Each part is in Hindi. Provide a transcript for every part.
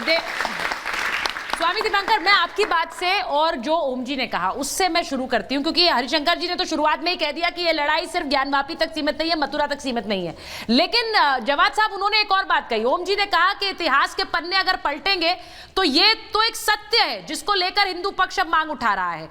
स्वामी दीपांकर, मैं आपकी बात से और जो ओम जी ने कहा उससे मैं शुरू करती हूं, क्योंकि हरिशंकर जी ने तो शुरुआत में ही कह दिया कि ये लड़ाई सिर्फ ज्ञानवापी तक सीमित नहीं है, मथुरा तक सीमित नहीं है। लेकिन जवाद साहब, उन्होंने एक और बात कही। ओम जी ने कहा कि इतिहास के पन्ने अगर पलटेंगे तो ये तो एक सत्य है जिसको लेकर हिंदू पक्ष अब मांग उठा रहा है।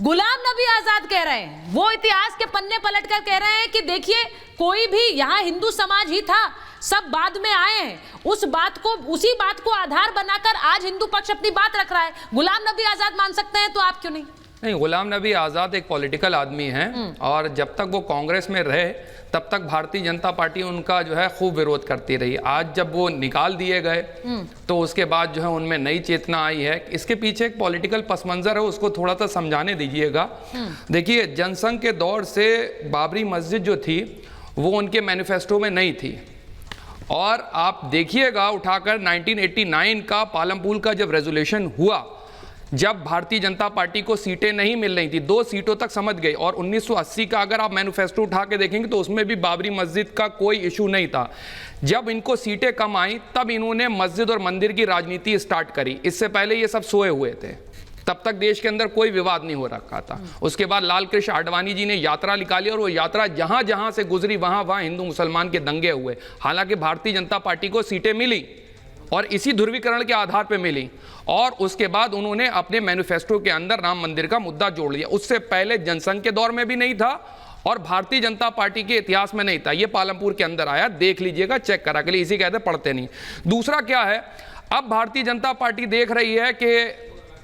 गुलाम नबी आजाद कह रहे हैं, वो इतिहास के पन्ने पलटकर कह रहे हैं कि देखिए, कोई भी यहां हिंदू समाज ही था, सब बाद में आए हैं। उसी बात को आधार बनाकर आज हिंदू पक्ष अपनी बात रख रहा है। गुलाम नबी आजाद मान सकते हैं तो आप क्यों नहीं? नहीं, गुलाम नबी आज़ाद एक पॉलिटिकल आदमी हैं और जब तक वो कांग्रेस में रहे तब तक भारतीय जनता पार्टी उनका जो है खूब विरोध करती रही। आज जब वो निकाल दिए गए तो उसके बाद जो है उनमें नई चेतना आई है। इसके पीछे एक पॉलिटिकल पस मंजर है, उसको थोड़ा सा समझाने दीजिएगा। देखिए, जनसंघ के दौर से बाबरी मस्जिद जो थी वो उनके मैनिफेस्टो में नहीं थी, और आप देखिएगा उठाकर 1989 का पालमपुर का जब रेजोल्यूशन हुआ, जब भारतीय जनता पार्टी को सीटें नहीं मिल रही थी, 2 सीटों तक समझ गई, और 1980 का अगर आप मैनिफेस्टो उठा के देखेंगे तो उसमें भी बाबरी मस्जिद का कोई इशू नहीं था। जब इनको सीटें कम आई तब इन्होंने मस्जिद और मंदिर की राजनीति स्टार्ट करी। इससे पहले ये सब सोए हुए थे, तब तक देश के अंदर कोई विवाद नहीं हो रखा था। उसके बाद लाल कृष्ण आडवाणी जी ने यात्रा निकाली और वो यात्रा जहां जहां से गुजरी वहां वहां हिंदू मुसलमान के दंगे हुए। हालांकि भारतीय जनता पार्टी को सीटें मिली और इसी ध्रुवीकरण के आधार पर मिली, और उसके बाद उन्होंने अपने मैनिफेस्टो के अंदर राम मंदिर का मुद्दा जोड़ लिया। उससे पहले जनसंघ के दौर में भी नहीं था और भारतीय जनता पार्टी के इतिहास में नहीं था। ये पालमपुर के अंदर आया, देख लीजिएगा, चेक करा के लिए। इसी कहते पढ़ते नहीं। दूसरा क्या है, अब भारतीय जनता पार्टी देख रही है कि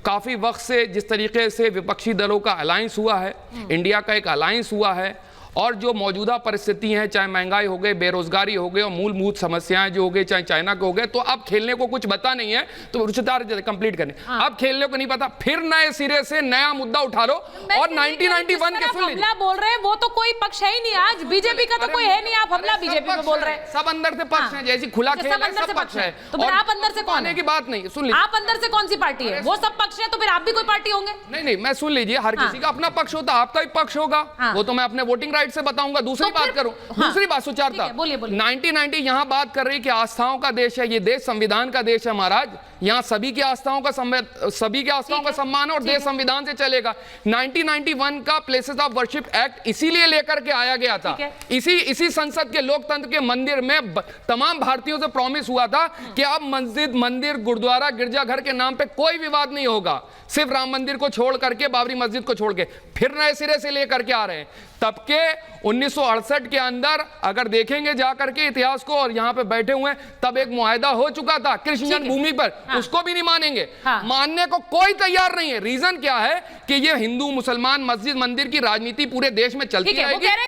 काफ़ी वक्त से जिस तरीके से विपक्षी दलों का अलायंस हुआ है, इंडिया का एक अलायंस हुआ है, और जो मौजूदा परिस्थिति हैं, चाहे महंगाई हो गई, बेरोजगारी हो गई और मूलभूत समस्याएं जो हो गई, चाहे चाइना के हो गए, तो अब खेलने को कुछ बता नहीं है, तो रिश्तेदार कंप्लीट करने। अब खेलने को नहीं पता, फिर नए सिरे से नया मुद्दा उठा लो। और 1991 के हमला बोल रहे हैं, वो तो कोई पक्ष है ही नहीं। आज बीजेपी का तो कोई है नहीं, आप हमला बीजेपी में बोल रहे हैं। सब अंदर से पक्ष है, जैसी खुला खेल है, सब पक्ष है। तो फिर आप अंदर से कौन है की बात नहीं, सुन लीजिए, आप अंदर से कौन सी पार्टी है? वो सब पक्ष है, तो फिर आप भी कोई पार्टी होंगे? नहीं, मैं सुन लीजिए, हर किसी का अपना पक्ष होता, आपका भी पक्ष होगा, वो तो मैं अपने वोटिंग राइट से बताऊंगा। दूसरी बात करूं, दूसरी बात सुचारता, 1990 यहां बात कर रही कि आस्थाओं का देश है, ये देश संविधान का देश है महाराज। यहां सभी की आस्थाओं का सम्मान और देश संविधान से चलेगा। 1991 का प्लेसेस ऑफ वर्शिप एक्ट इसीलिए लेकर के आया गया था। इसी संसद के लोकतंत्र के मंदिर में तमाम भारतीयों से प्रॉमिस हुआ था कि अब मस्जिद, मंदिर, गुरुद्वारा, गिरजाघर के नाम पे कोई विवाद नहीं होगा, सिर्फ राम मंदिर को छोड़ करके, बाबरी मस्जिद को छोड़ के। फिर नए सिरे से लेकर के आ रहे हैं। तब के 1968 के अंदर अगर देखेंगे जाकर के इतिहास को, और यहाँ पे बैठे हुए हैं, तब एक मुआहदा हो चुका था कृष्ण जन्मभूमि पर। उसको भी नहीं मानेंगे, मानने को कोई तैयार नहीं है। रीजन क्या है कि ये हिंदू मुसलमान, मस्जिद, मंदिर की राजनीति पूरे देश में चलती रहेगी।